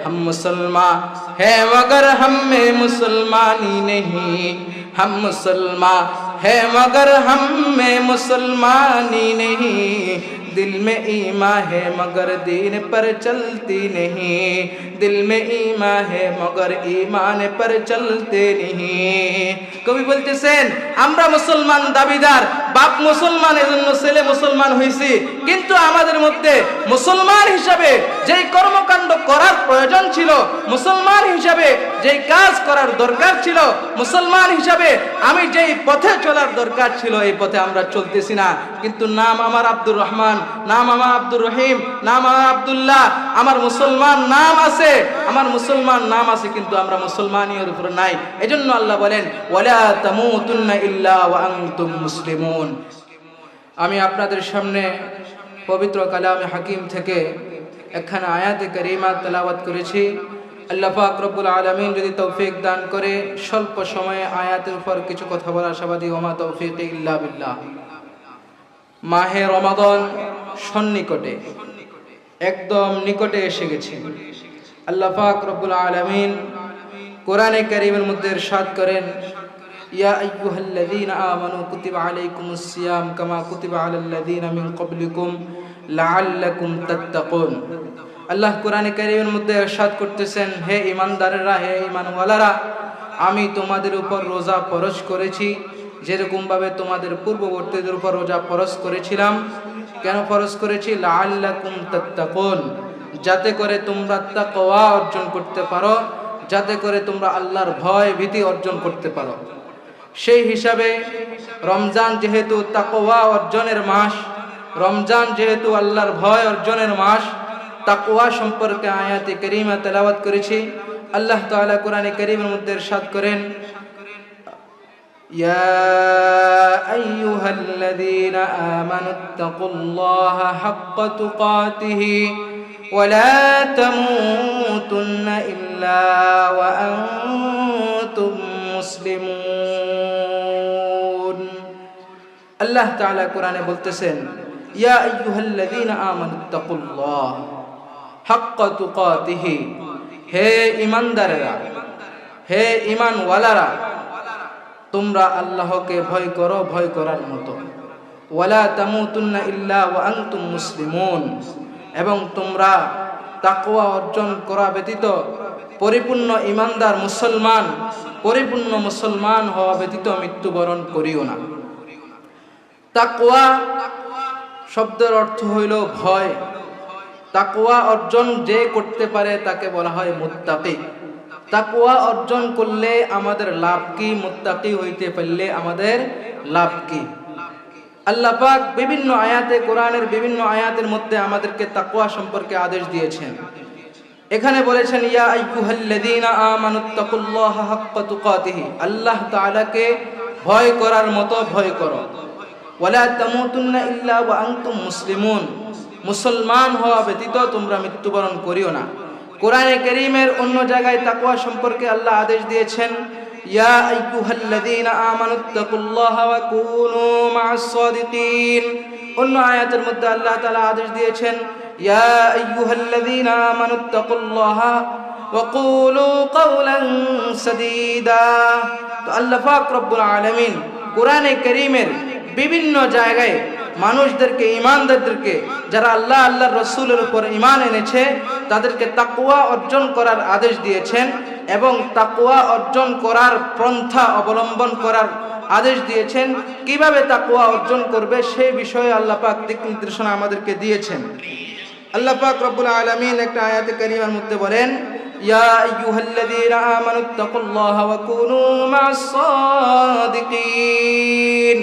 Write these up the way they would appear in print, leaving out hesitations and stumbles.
हम मुसलमान हैं मगर हम में मुसलमानी नहीं, हम मुसलमान हैं मगर हम में मुसलमानी नहीं, दिल में ईमान है मगर दीन पर चलती नहीं, दिल में ईमान है मगर ईमान पर चलते नहीं। কবি বলতেছেন আমরা মুসলমান দাবিদার, বাপ মুসলমান এজন্য ছেলে মুসলমান হইছি, কিন্তু আমাদের মধ্যে মুসলমান হিসাবে যেই কর্মকাণ্ড করার প্রয়োজন ছিল, মুসলমান হিসাবে যেই কাজ করার দরকার ছিল, মুসলমান হিসাবে আমি যেই পথে চলার দরকার ছিল এই পথে আমরা চলতেছি না। কিন্তু নাম আমার আব্দুর রহমান, নাম আমার আব্দুর রহিম, নাম আমার আব্দুল্লাহ, আমার মুসলমান নাম আছে, আমার মুসলমান নাম আছে, কিন্তু আমরা মুসলমানের উপর নাই। এজন্য আল্লাহ বলেন ওয়ালা তামুতুন্না ইল্লা ওয়া আনতুম মুসলিমুন। আমি আপনাদের সামনে পবিত্র কালামে হাকিম থেকে একখানা আয়াতে কারিমা তেলাওয়াত করেছি। আল্লাহ পাক রব্বুল আলামিন যদি তৌফিক দান করে স্বল্প সময়ে আয়াতের উপর কিছু কথা বলা আশাবাদী। ওমা তৌফিক ইল্লা বিল্লাহ। মাহে রমাদান সন্নিকটে, একদম নিকটে এসে গেছে। আল্লাহ পাক রব্বুল আলামিন কোরআনে কারীমের মধ্যে ইরশাদ করেন ইয়া আইয়ুহাল্লাযীনা আমানু কুতিবা আলাইকুমুস সিয়াম কামা কুতিবা আলাল্লাযীনা মিন ক্বাবলিকুম লাআল্লাকুম তাত্তাকুন। আল্লাহ কোরআনে কারীমের মধ্যে ইরশাদ করতেছেন, হে ঈমানদারেরা, হে ঈমানওয়ালারা, আমি তোমাদের উপর রোজা ফরজ করেছি যেরকম ভাবে তোমাদের পূর্ববর্তীদের উপর রোজা ফরজ করেছিলাম। কেন ফরজ করেছি? লাআল্লাকুম তাত্তাকুন, যাতে করে তোমরা তাকওয়া অর্জন করতে পারো, যাতে করে তোমরা আল্লাহর ভয় ভীতি অর্জন করতে পারো। সেই হিসাবে রমজান যেহেতু তাকওয়া অর্জনের মাস, রমজান যেহেতু আল্লাহর ভয় অর্জনের মাস, তাকওয়া সম্পর্কে আয়াতে কারিমা তেলাওয়াত করেছি। আল্লাহ তাআলা কোরআনে কারীমের মধ্যে ইরশাদ করেন ইয়া আইয়ুহাল্লাযীনা আমানুত্তাকুল্লাহা হাক্কা তুকাতিহি ওয়া লা তামুতুন্না ইল্লা ওয়া আনতুম মুসলিমুন। আল্লাহ তাআলা কোরআনে বলতেছেন ইয়া আইয়ুহাল্লাযীনা আমানুত্তাকুল্লাহ হাক্কা তুকাতিহি, হে ঈমানদারেরা, হে ঈমানওয়ালারা, তোমরা আল্লাহকে ভয় করো ভয় করার মতো। ওয়ালা তামুতুন্না ইল্লা ওয়া আনতুম মুসলিমুন, এবং তোমরা তাকওয়া অর্জন করা ব্যতীত পরিপূর্ণ ঈমানদার মুসলমান, পরিপূর্ণ মুসলমান হওয়া ব্যতীত মৃত্যুবরণ করিও না। তাকওয়া শব্দের অর্থ হইল ভয়। তাকওয়া অর্জন যে করতে পারে তাকে বলা হয় মুত্তাকি। তাকওয়া অর্জন করলে আমাদের লাভ কি? মুত্তাকি হইতে পারলে আমাদের লাভ কি? আল্লাহ পাক বিভিন্ন আয়াতে, কোরআনের বিভিন্ন আয়াতের মধ্যে আমাদেরকে তাকওয়া সম্পর্কে আদেশ দিয়েছেন। এখানে বলেছেন ইয়া আইয়ুহাল্লাযীনা আমানুত্তাকুল্লাহা হাক্কা তুকাতিহি, আল্লাহ তাআলাকে ভয় করার মতো ভয় করো। ওয়ালা তামুতুন্না ইল্লা ওয়া আনতুম মুসলিমুন, মুসলমান হওয়া ব্যতীত তোমরা মৃত্যুবরণ করিও না। কোরআনে কারীমের অন্য জায়গায় তাকওয়া সম্পর্কে আল্লাহ আদেশ দিয়েছেন ইয়া আইয়ুহাল্লাযীনা আমানুত্তাকুল্লাহা ওয়া কুনু মা'আস সাদিকিন। অন্য আয়াতের মধ্যে আল্লাহ তাআলা আদেশ দিয়েছেন ইয়া আইয়ুহাল্লাযীনা আমানুত্তাকুল্লাহা ওয়া কুলু কাওলান সাদীদা। তো আল্লাহ পাক রব্বুল আলামিন কোরআনে কারীমের বিভিন্ন জায়গায় মানুষদেরকে, ঈমানদারদেরকে, যারা আল্লাহ আল্লাহর রাসূলের উপর ঈমান এনেছে তাদেরকে তাকওয়া অর্জন করার আদেশ দিয়েছেন এবং তাকওয়া অর্জন করার পন্থা অবলম্বন করার আদেশ দিয়েছেন। কিভাবে তাকওয়া অর্জন করবে সেই বিষয়ে আল্লাহ পাক দিক নির্দেশনা আমাদেরকে দিয়েছেন। আল্লাহ পাক রব্বুল আলামিন একটা আয়াতে কারিমার মধ্যে বলেন ইয়া আইয়ুহাল্লাযীনা আমানুত্তাকুল্লাহা ওয়া কুনু মা'আস সাদিকিন।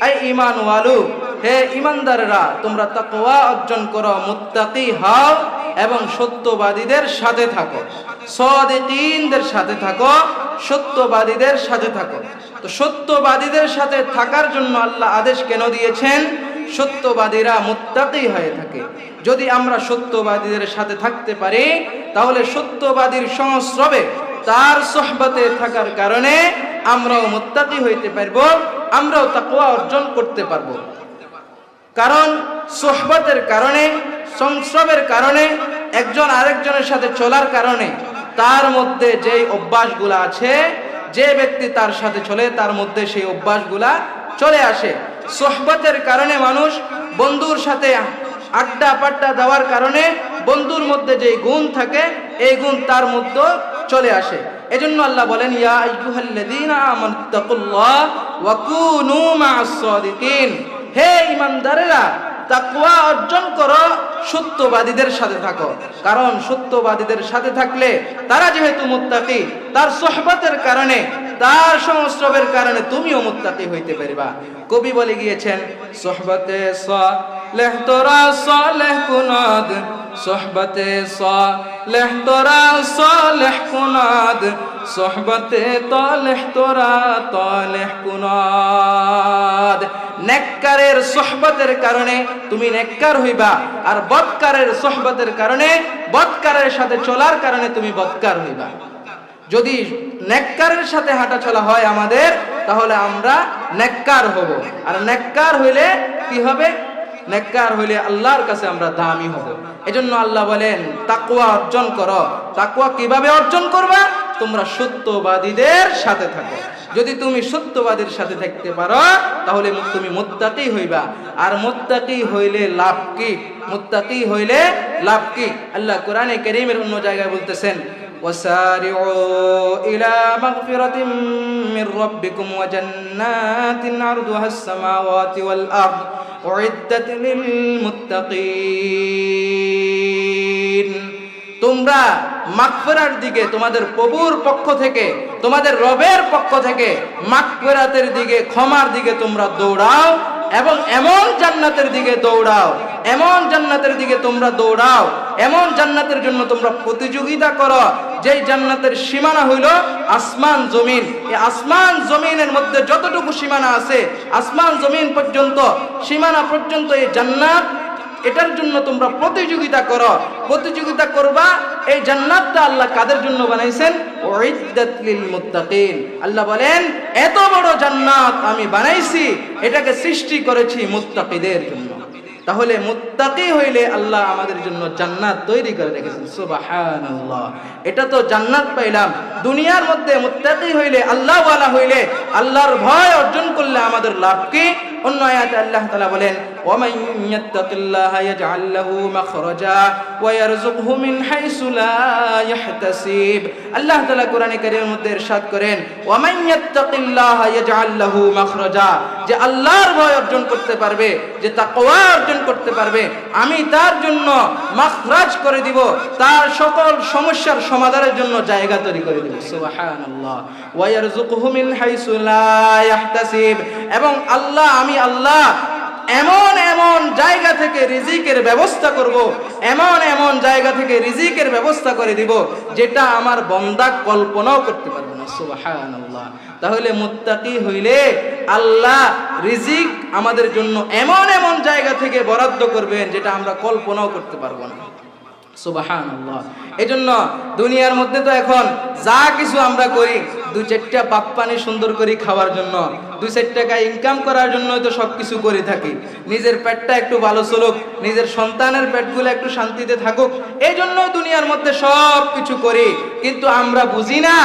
এই ঈমানওয়ালো, হে ঈমানদাররা, তোমরা তাকওয়া অর্জন করো, মুত্তাকি হও এবং সত্যবাদীদের সাথে থাকো, সাদিকিনদের সাথে থাকো, সত্যবাদীদের সাথে থাকো। তো সত্যবাদীদের সাথে থাকার জন্য আল্লাহ আদেশ কেন দিয়েছেন? সত্যবাদীরা মুত্তাকি হয়ে থাকে। যদি আমরা সত্যবাদীদের সাথে থাকতে পারি তাহলে সত্যবাদীর সংস্রবে, তার সোহবতে থাকার কারণে আমরাও মুত্তাকি হইতে পারবো, আমরাও তাকওয়া অর্জন করতে পারবো। কারণ সোহবতের কারণে, সংস্রবের কারণে একজন আরেকজনের সাথে চলার কারণে তার মধ্যে যেই অভ্যাসগুলো আছে, যে ব্যক্তি তার সাথে চলে তার মধ্যে সেই অভ্যাসগুলা চলে আসে। সোহবতের কারণে মানুষ বন্ধুর সাথে আড্ডা পাড্ডা দেওয়ার কারণে বন্ধুর মধ্যে যে গুণ থাকে এই গুণ তার মধ্যে চলে আসে। এজন্য আল্লাহ বলেন, ইয়া আইয়ুহাল্লাযীনা আমানুত্তাকুল্লাহ ওয়া কুনু মা'আস সাদিকিন, হে ঈমানদারেরা তাকওয়া অর্জন করো, সত্যবাদীদের সাথে থাকো। কারণ সত্যবাদীদের সাথে থাকলে তারা যেহেতু মুত্তাকি, তার সোহবতের কারণে, তার সংস্রবের কারণে তুমিও মুত্তাকি হইতে পারবা। কবি বলে গিয়েছেন, সোহবতে সালেহ তোরা সালেহ কুনাদ, সোহবতে সালেহ তোরা সালেহ কুনাদ, সোহবতে তালেহ তোরা তালেহ কুনাদ। নেককারের সোহবতের কারণে তুমি নেককার হইবা, আর বদকারের সোহবতের কারণে, বদকারের সাথে চলার কারণে তুমি বদকার হইবা। যদি নেককারের সাথে হাঁটা চলা হয় আমাদের, তাহলে আমরা নেককার হব। আর নেককার হইলে কি হবে? নেককার হইলে আল্লাহর কাছে আমরা দামি হব। এজন্য আল্লাহ বলেন তাকওয়া অর্জন করো। তাকওয়া কিভাবে অর্জন করবা? তোমরা সত্যবাদীদের সাথে থাকো। যদি তুমি সত্যবাদীর সাথে থাকতে পারো তাহলে তুমি মুত্তাকি হইবা। আর মুত্তাকি হইলে লাভ কি? মুত্তাকি হইলে লাভ কি? আল্লাহ কোরআনে কারীমের অন্য জায়গায় বলতেছেন, وسارعوا إلى مغفرة من ربكم وجنات عرضها السماوات والأرض أعدت للمتقين। তোমরা মাগফিরাতের দিকে, তোমাদের প্রভুর পক্ষ থেকে, তোমাদের রবের পক্ষ থেকে মাগফিরাতের দিকে, ক্ষমার দিকে তোমরা দৌড়াও, এবং এমন জান্নাতের দিকে দৌড়াও, এমন জান্নাতের দিকে তোমরা দৌড়াও, এমন জান্নাতের জন্য তোমরা প্রতিযোগিতা করো যেই জান্নাতের সীমানা হইল আসমান জমিন। এই আসমান জমিনের মধ্যে যতটুকু সীমানা আছে, আসমান জমিন পর্যন্ত, সীমানা পর্যন্ত এই জান্নাত, এটার জন্য তোমরা প্রতিযোগিতা করো। প্রতিযোগিতা করবা। এই জান্নাতটা আল্লাহ কাদের জন্য বানাইছেন? উইদ্দাত লিল মুত্তাকিন। আল্লাহ বলেন এত বড় জান্নাত আমি বানাইছি, এটাকে সৃষ্টি করেছি মুত্তাকিদের জন্য। তাহলে মুত্তাকি হইলে আল্লাহ আমাদের জন্য জান্নাত তৈরি করে রেখেছেন। সুবহানাল্লাহ। এটা তো জান্নাত পাইলাম। দুনিয়ার মধ্যে মুত্তাকি হইলে, আল্লাহ ওয়ালা হইলে, আল্লাহর ভয় অর্জন করলে আমাদের লাভ কি? অন্য আয়াতে আল্লাহ তাআলা বলেন, ওয়া মান ইয়াত্তাকিল্লাহা ইয়াজআল লাহু মাখরাজা ওয়া ইয়ারযুকহু মিন হাইসু লা ইয়াহতাসিব। আল্লাহ তাআলা কোরআনে কারীমের মধ্যে ইরশাদ করেন, ওয়া মান ইয়াত্তাকিল্লাহা ইয়াজআল লাহু মাখরাজা, যে আল্লাহর ভয় অর্জন করতে পারবে, যে তাকওয়া অর্জন করতে পারবে, আমি তার জন্য মাখরাজ করে দিব, তার সকল সমস্যার সমাধানের জন্য জায়গা তৈরি করে দিব। সুবহানাল্লাহ। ওয়া ইয়ারযুকহু মিন হাইসু লা ইয়াহতাসিব, এবং আল্লাহ, আমি আল্লাহ এমন এমন জায়গা থেকে রিজিকের ব্যবস্থা করব, এমন এমন জায়গা থেকে রিজিকের ব্যবস্থা করে দিব যেটা আমার বান্দা কল্পনাও করতে পারবে না। সুবহানাল্লাহ। তাহলে মুত্তাকি হইলে আল্লাহ রিজিক আমাদের জন্য এমন এমন জায়গা থেকে বরাদ্দ করবেন যেটা আমরা কল্পনাও করতে পারবো না। সুবহানাল্লাহ। এজন্য দুনিয়ার মধ্যে তো এখন যা কিছু আমরা করি, দুই চারটা বাপ পানি সুন্দর করে খাওয়ার জন্য, দুই চার টাকা ইনকাম করার জন্য তো সবকিছু করে থাকি। নিজের পেটটা একটু ভালো চলুক, নিজের সন্তানের পেটগুলো একটু শান্তিতে থাকুক, এই জন্য দুনিয়ার মধ্যে সব কিছু করি। কিন্তু আমরা বুঝি না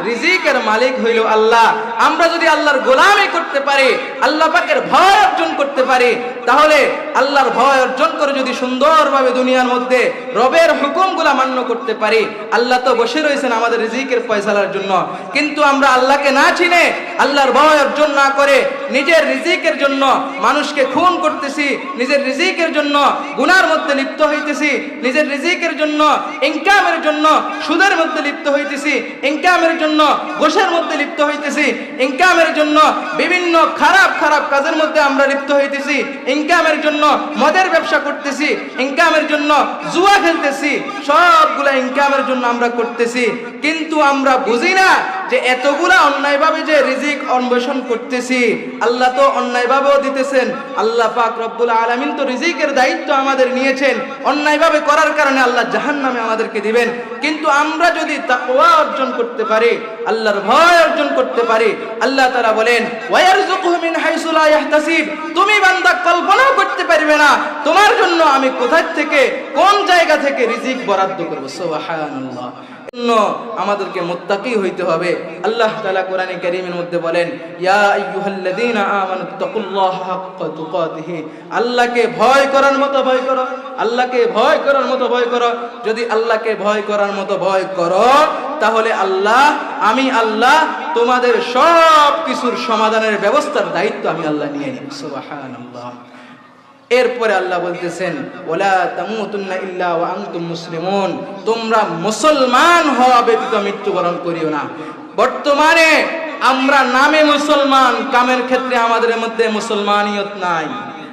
রিজিকের মালিক হইল আল্লাহ। আমরা যদি আল্লাহর গোলামি করতে পারি, আল্লাহ পাকের ভয় অর্জন করতে পারি, তাহলে আল্লাহর ভয় অর্জন করে যদি সুন্দরভাবে দুনিয়ার মধ্যে রবের হুকুমগুলা মান্য করতে পারি, আল্লাহ তো বসে রয়েছেন আমাদের রিজিকের ফয়সালার জন্য। কিন্তু আমরা আল্লাহকে না চিনে, আল্লাহর ভয় অর্জন না করে নিজের রিজিকের জন্য মানুষকে খুন করতেছি, নিজের রিজিকের জন্য গুনার মধ্যে লিপ্ত হইতেছি, নিজের রিজিকের জন্য ইনকামের জন্য সুদের মধ্যে লিপ্ত হইতেছি, ইনকামের জন্য ঘুষের মধ্যে লিপ্ত হইতেছি, ইনকামের জন্য বিভিন্ন খারাপ খারাপ কাজের মধ্যে আমরা লিপ্ত হইতেছি, ইনকামের জন্য মদের ব্যবসা করতেছি, ইনকামের জন্য জুয়া খেলতেছি, সবগুলা ইনকামের জন্য আমরা করতেছি। কিন্তু আমরা বুঝি না যে এতগুলা অন্যায়ভাবে যে রিজিক অন্বেষণ করতেছি, আল্লাহ তো অন্যায়ভাবেও দিতেছেন। আল্লাহ পাক রব্বুল আলামিন তো রিজিকের দায়িত্ব আমাদের নিয়েছেন, অন্যায়ভাবে করার কারণে আল্লাহ জাহান্নামে আমাদেরকে দিবেন। কিন্তু আমরা যদি তাকওয়া অর্জন করতে পারি, আল্লাহর ভয় অর্জন করতে পারি, আল্লাহ তাআলা বলেন ওয়ায়ারযুকুহু মিন হাইসু লা ইয়াহতাসিব, তুমি বান্দা কল্পনাও করতে পারবে না তোমার জন্য আমি কোথা থেকে কোন জায়গা থেকে রিজিক বরাদ্দ করব। সুবহানাল্লাহ। আমাদেরকে মুত্তাকি হইতে হবে। আল্লাহ তাআলা কোরআনে কারীমের মধ্যে বলেন ইয়া আইয়ুহাল্লাযীনা আমানুত্তাকুল্লাহা হাক্কা তুকাতিহি, আল্লাহকে ভয় করার মতো ভয় করো, আল্লাহকে ভয় করার মতো ভয় করো। যদি আল্লাহকে ভয় করার মতো ভয় করো তাহলে আমি আল্লাহ তোমাদের সব কিছুর সমাধানের ব্যবস্থার দায়িত্ব আমি আল্লাহ নিয়ে নিব। সুবহানাল্লাহ। এরপরে আল্লাহ বলতেছেন ওয়ালা তামুতুন্না ইল্লা ওয়া আনতুম মুসলিমুন, তোমরা মুসলমান হওয়া ব্যতীত মৃত্যুবরণ করিও না। বর্তমানে আমরা নামে মুসলমান, কামের ক্ষেত্রে আমাদের মধ্যে মুসলমানিয়ত নাই,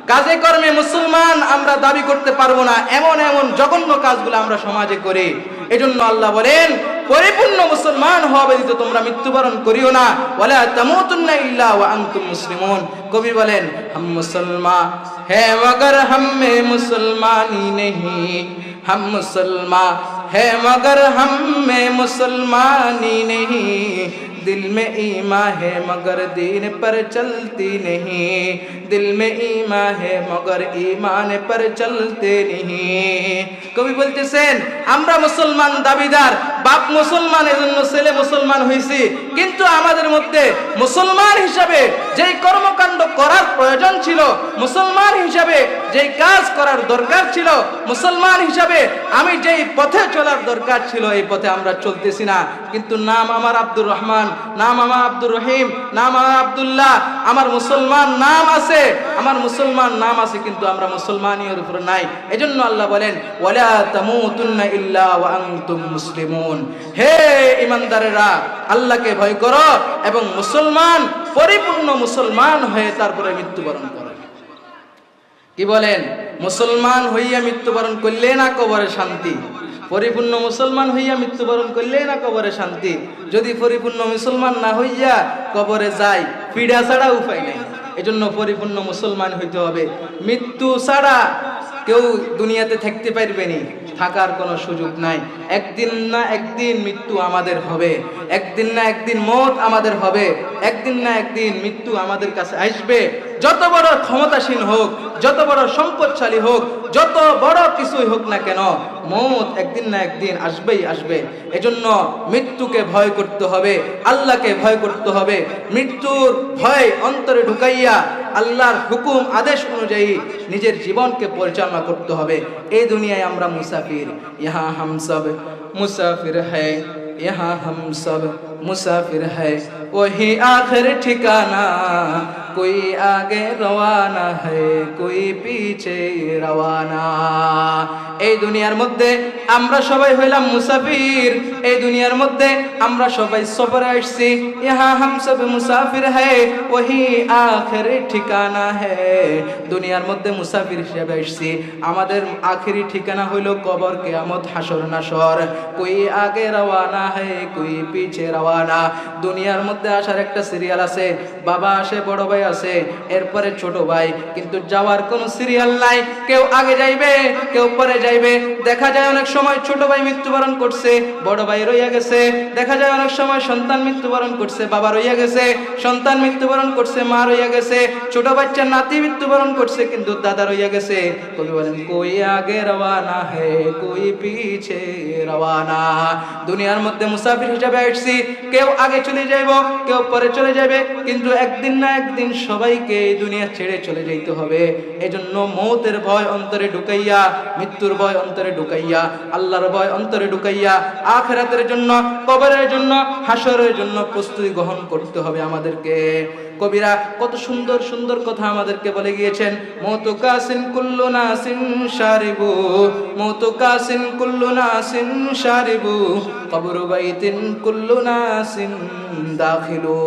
কাজে কর্মে মুসলমান আমরা দাবি করতে পারবো না, এমন এমন জঘন্য কাজগুলো আমরা সমাজে করি। এজন্য আল্লাহ বলেন পরিপূর্ণ মুসলমান হওয়া ব্যতীত তোমরা মৃত্যুবরণ করিও না। ওয়ালা তামুতুন্না ইল্লা ওয়া আনতুম মুসলিমুন। কবি বলেন হাম মুসলমান है मगर हम में मुसलमानी नहीं, हम मुसलमान है मगर हम में मुसलमानी नहीं, दिल में ईमान है मगर दीन पर चलती नहीं, दिल में ईमान है मगर ईमान पर चलते नहीं। কবি বলতেছেন আমরা মুসলমান দাবিদার, বাপ মুসলমান, এজন্য ছেলে মুসলমান হইছি, কিন্তু আমাদের মধ্যে মুসলমান হিসাবে যেই কর্মকাণ্ড করার প্রয়োজন ছিল, মুসলমান হিসাবে যেই কাজ করার দরকার ছিল, মুসলমান হিসাবে আমি যেই পথে চলার দরকার ছিল, এই পথে আমরা চলতেছি না। কিন্তু নাম আমার আব্দুর রহমান, নাম আমার আব্দুর রহিম, নাম আমার আব্দুল্লাহ, আমার মুসলমান নাম আছে, আমার মুসলমান নাম আছে, কিন্তু আমরা মুসলমানির উপর নাই। এজন্য আল্লাহ বলেন ওয়ালা তামুতুন্না ইল্লা ওয়া আনতুম মুসলিমুন, হে ঈমানদারেরা আল্লাহকে ভয় করো এবং মুসলমান, পরিপূর্ণ মুসলমান হয়ে তারপরে মৃত্যুবরণ করো। কি বলেন? মুসলমান হইয়া মৃত্যুবরণ করলে না কবরে শান্তি, পরিপূর্ণ মুসলমান হইয়া মৃত্যুবরণ করলে না কবরে শান্তি। যদি পরিপূর্ণ মুসলমান না হইয়া কবরে যায়, পীড়া ছাড়া উপায় নাই। এজন্য পরিপূর্ণ মুসলমান হইতে হবে। মৃত্যু ছাড়া কেউ দুনিয়াতে থাকতে পারবে না, থাকার কোনো সুযোগ নাই। একদিন না একদিন মৃত্যু আমাদের হবে, একদিন না একদিন মওত আমাদের হবে, একদিন না একদিন মৃত্যু আমাদের কাছে আসবে। যত বড় ক্ষমতাসীন হোক, যত বড় সম্পদশালী হোক, যত বড় কিছুই হোক না কেন, মওত একদিন না একদিন আসবেই আসবে। এজন্য মৃত্যুকে ভয় করতে হবে, আল্লাহকে ভয় করতে হবে। মৃত্যুর ভয় অন্তরে ঢুকাইয়া আল্লাহর হুকুম আদেশ অনুযায়ী নিজের জীবনকে পরিচালনা করতে হবে। এই দুনিয়ায় আমরা মুসাফির, ইহা হাম সব মুসাফির হ্যায়, ইহা হাম সব মুসাফির হ্যায়, ওহি আখির ঠিকানা, कोई आगे रवाना है कोई पीछे रवाना। এই দুনিয়ার মধ্যে আমরা সবাই হইলাম মুসাফির, এই দুনিয়ার মধ্যে আমরা সবাই সফরে আসছি। ইহা হাম সব মুসাফির হ্যায় ওহি আখির ঠিকানা হ্যায়, দুনিয়ার মধ্যে মুসাফির হিসেবে আসছি, আমাদের আখিরি ঠিকানা হইল কবর, কিয়ামত, হাসর নাসর। কোই আগে রওয়ানা হ্যায় কোই পিছে রওয়ানা। দুনিয়ার মধ্যে আসার একটা সিরিয়াল আছে, বাবা আসে, বড় ভাই আছে, এরপরে ছোট ভাই, কিন্তু যাওয়ার কোনো সিরিয়াল নাই। কেউ আগে যাইবে, কেউ পরে যাইবে। দেখা যায় অনেক সময় ছোট ভাই মৃত্যুবরণ করছে, বড় ভাই রইয়া গেছে। দেখা যায় অনেক সময় সন্তান মৃত্যুবরণ করছে, বাবা রইয়া গেছে। সন্তান মৃত্যুবরণ করছে, মা রইয়া গেছে। ছোট বাচ্চা নাতি মৃত্যুবরণ করছে, কিন্তু দাদা রইয়া গেছে। কবি বলেন কোই আগে রওয়ানা হে কোই পিছে রওয়ানা। দুনিয়ার মধ্যে মুসাফির হিসেবে আসছি, কেউ আগে চলে যাইব, কেউ পরে চলে যাবে, কিন্তু একদিন না একদিন সবাইকে এই দুনিয়া ছেড়ে চলে যাইতে হবে। এজন্য মওতের ভয় অন্তরে ঢুকাইয়া, মৃত্যুর ভয় অন্তরে ঢুকাইয়া, আল্লাহর ভয় অন্তরে ঢুকাইয়া, আখিরাতের জন্য, কবরের জন্য, হাসরের জন্য প্রস্তুতি গ্রহণ করতে হবে আমাদেরকে। কবিরা কত সুন্দর সুন্দর কথা আমাদেরকে বলে গিয়েছেন। মওতু কাসিন কুল্লু নাসিন শারিবু, মওতু কাসিন কুল্লু নাসিন শারিবু, কবরু বাইতিন কুল্লু নাসিন দাখিলু,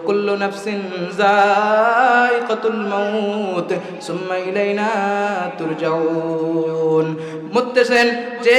কুল্লু নাফসিন যায়িকাতুল মাউত সুম্মা ইলাইনা তুরজাউন। মুত্তাসিন যে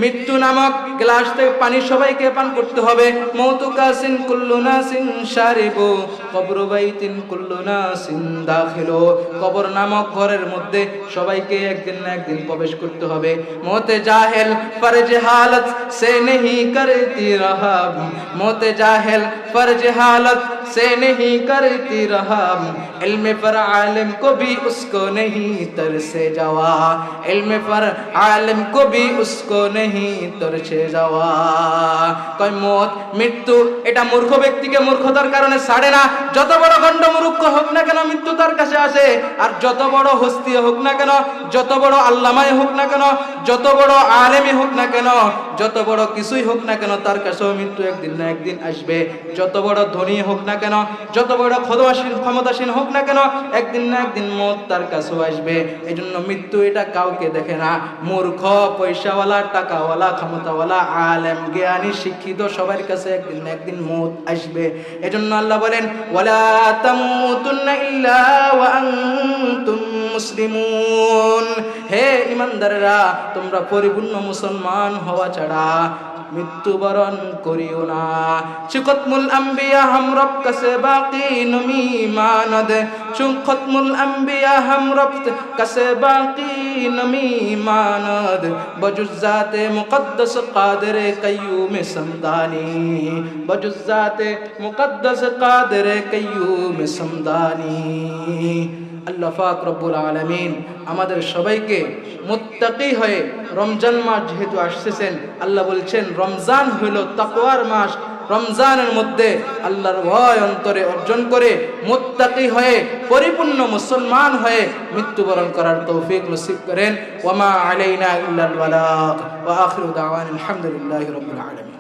মৃত্যু নামক গ্লাস থেকে পানি সবাইকে পান করতে হবে। মৌতু কাসিন কুল্লু নাসিন শারিবু কবরু বাইতিন কুল্লু নাসিন দাখিলু, কবর নামক ঘরের মধ্যে সবাইকে একদিন না একদিন প্রবেশ করতে হবে। মৌতে জাহেল पर जहालत से नहीं करती रहम, मौत जाहिल पर जहालत से नहीं करती रहम, इल्म पर आलिम को भी उसको नहीं तरसे जवा, इल्म पर आलिम को भी उसको नहीं तरसे जवा। कोई मौत मृत्यु এটা মূর্খ ব্যক্তিকে মূর্খতার কারণে ছাড়ে না। যত বড় গণ্ড মূর্খ হোক না কেন মৃত্যু তার কাছে আসে। আর যত বড় হস্তি হোক না কেন, যত বড় আল্লামাই হোক না কেন, যত বড় আলেমই হোক না কেন, যত বড় কিছুই হোক না কেন, তার কাছেও মৃত্যু একদিন না একদিন আসবে। যত বড় ধনী হোক না কেন, যত বড় ক্ষমতাসীন হোক না কেন, একদিন না একদিন মৌত তার কাছেও আসবে। এই জন্য মৃত্যু এটা কাউকে দেখে না। মূর্খ, পয়সাওয়ালা, টাকাওয়ালা, ক্ষমতাওয়ালা, আলেম, জ্ঞানী, শিক্ষিত সবার কাছে একদিন না একদিন মৌত আসবে। এজন্য আল্লাহ বলেন ওয়ালা তামুতুন্না ইল্লা ওয়া আনতুম মুসলিমুন, হে ঈমানদাররা তোমরা পরিপূর্ণ মুসলমান হওয়া ছাড়া মৃত্যুবরণ করিও না। খতমুল আম্বিয়া হাম রব কাছে বাকি নমি মানদ, খতমুল আম্বিয়া হাম রব কাছে বাকি নমি মানদ, বজুজাতে মুকদ্দস কাদের কাইয়ুম সমদানি, বজুজাতে মুকদ্দস কাদের কাইয়ুম সমদানি। আল্লাহ পাক রব্বুল আলামিন আমাদের সবাইকে মুত্তাকি হয়ে, রমজান মাস যেহেতু আসতেছেন, আল্লাহ বলছেন রমজান হইল তাকওয়ার মাস। রমজানের মধ্যে আল্লাহর ভয় অন্তরে অর্জন করে মুত্তাকি হয়ে পরিপূর্ণ মুসলমান হয়ে মৃত্যুবরণ করার তৌফিক নসিব করেন। ওয়া মা আলাইনা ইল্লাল বালাগ ওয়া আখিরু দাওয়ানা আলহামদুলিল্লাহি রাব্বিল আলামিন।